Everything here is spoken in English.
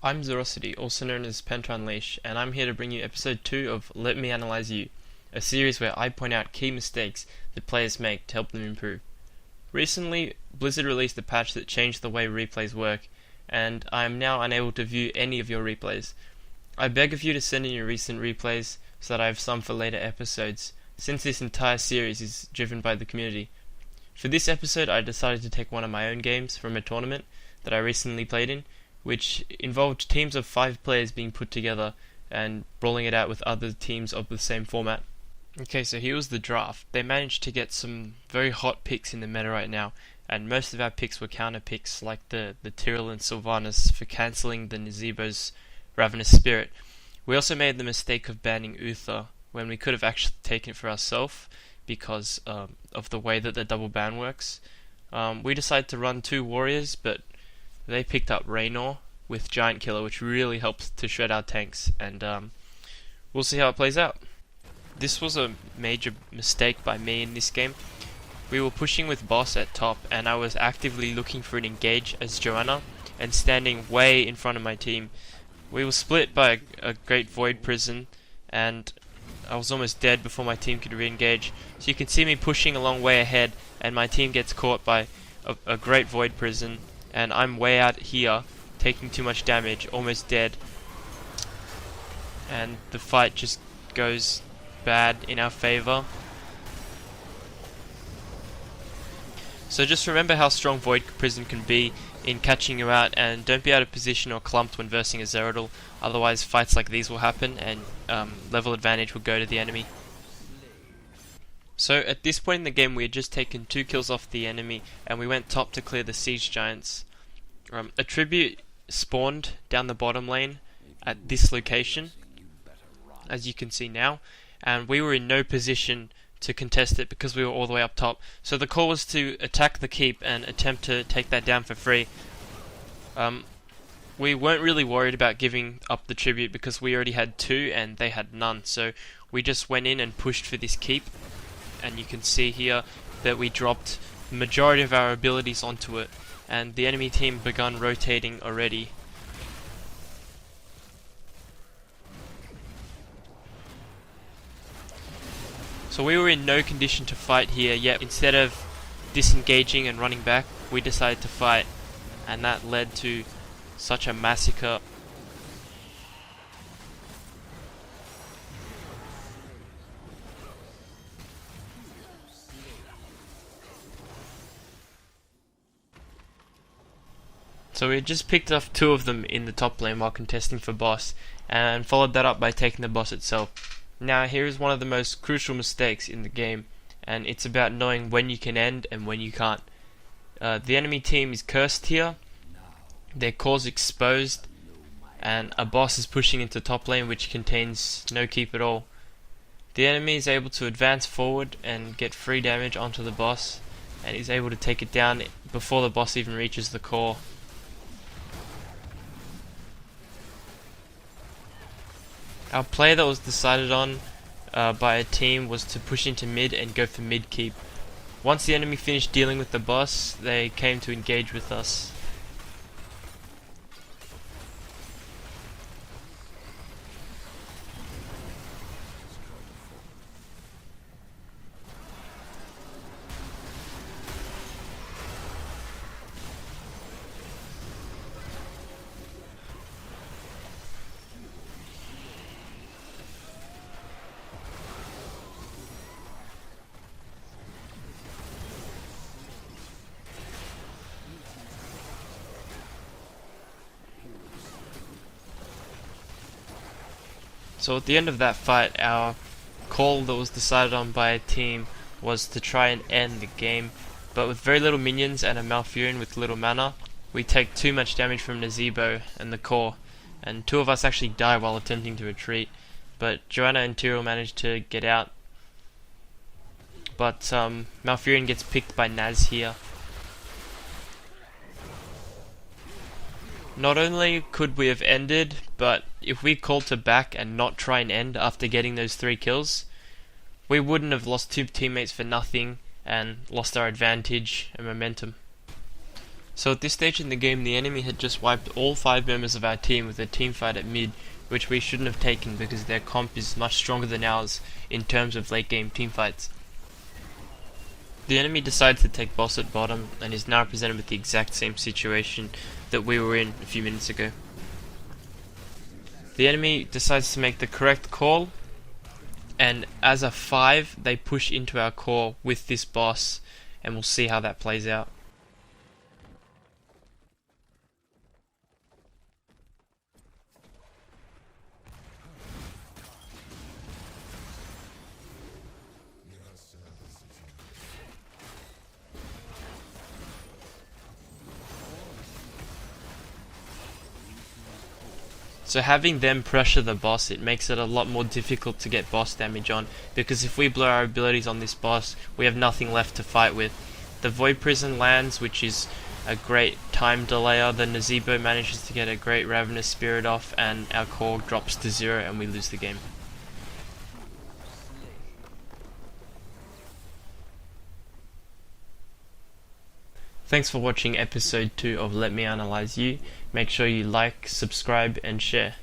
I'm Zerosity, also known as PentaUnleash, and I'm here to bring you episode 2 of Let Me Analyze You, a series where I point out key mistakes that players make to help them improve. Recently, Blizzard released a patch that changed the way replays work, and I am now unable to view any of your replays. I beg of you to send in your recent replays so that I have some for later episodes, since this entire series is driven by the community. For this episode, I decided to take one of my own games from a tournament that I recently played in, which involved teams of 5 players being put together and brawling it out with other teams of the same format. Okay, so here was the draft. They managed to get some very hot picks in the meta right now, and most of our picks were counter picks like the Tyrell and Sylvanas for cancelling the Nazebo's Ravenous Spirit. We also made the mistake of banning Uther when we could have actually taken it for ourselves because of the way that the double ban works. We decided to run 2 warriors, but they picked up Raynor with Giant Killer, which really helps to shred our tanks, and we'll see how it plays out. This was a major mistake by me in this game. We were pushing with boss at top, and I was actively looking for an engage as Joanna, and standing way in front of my team. We were split by a great Void Prison, and I was almost dead before my team could re-engage. So you can see me pushing a long way ahead, and my team gets caught by a great Void Prison, and I'm way out here, taking too much damage, almost dead. And the fight just goes bad in our favor. So just remember how strong Void Prison can be in catching you out, and don't be out of position or clumped when versing a Zerodal, otherwise fights like these will happen and level advantage will go to the enemy. So at this point in the game we had just taken 2 kills off the enemy, and we went top to clear the Siege Giants. A tribute spawned down the bottom lane at this location, as you can see now, and we were in no position to contest it because we were all the way up top. So the call was to attack the keep and attempt to take that down for free. We weren't really worried about giving up the tribute because we already had 2 and they had none, so we just went in and pushed for this keep, and you can see here that we dropped the majority of our abilities onto it, and the enemy team begun rotating already. So we were in no condition to fight here, yet instead of disengaging and running back, we decided to fight, and that led to such a massacre. So we had just picked off 2 of them in the top lane while contesting for boss, and followed that up by taking the boss itself. Now here is one of the most crucial mistakes in the game, and it's about knowing when you can end and when you can't. The enemy team is cursed here, their core's exposed, and a boss is pushing into top lane which contains no keep at all. The enemy is able to advance forward and get free damage onto the boss, and is able to take it down before the boss even reaches the core. Our play that was decided on by a team was to push into mid and go for mid keep. Once the enemy finished dealing with the boss, they came to engage with us. So at the end of that fight, our call that was decided on by a team was to try and end the game, but with very little minions and a Malfurion with little mana, we take too much damage from Nazebo and the core, and 2 of us actually die while attempting to retreat, but Joanna and Tyrell managed to get out. But Malfurion gets picked by Naz here. Not only could we have ended, but if we called to back and not try and end after getting those 3 kills, we wouldn't have lost 2 teammates for nothing and lost our advantage and momentum. So at this stage in the game, the enemy had just wiped all 5 members of our team with a team fight at mid, which we shouldn't have taken because their comp is much stronger than ours in terms of late game team fights. The enemy decides to take boss at bottom and is now presented with the exact same situation that we were in a few minutes ago. The enemy decides to make the correct call, and as a 5 they push into our core with this boss, and we'll see how that plays out. So having them pressure the boss, it makes it a lot more difficult to get boss damage on, because if we blow our abilities on this boss, we have nothing left to fight with. The Void Prison lands, which is a great time delayer. The Nazebo manages to get a great Ravenous Spirit off, and our core drops to 0 and we lose the game. Thanks for watching episode 2 of Let Me Analyze You. Make sure you like, subscribe and share.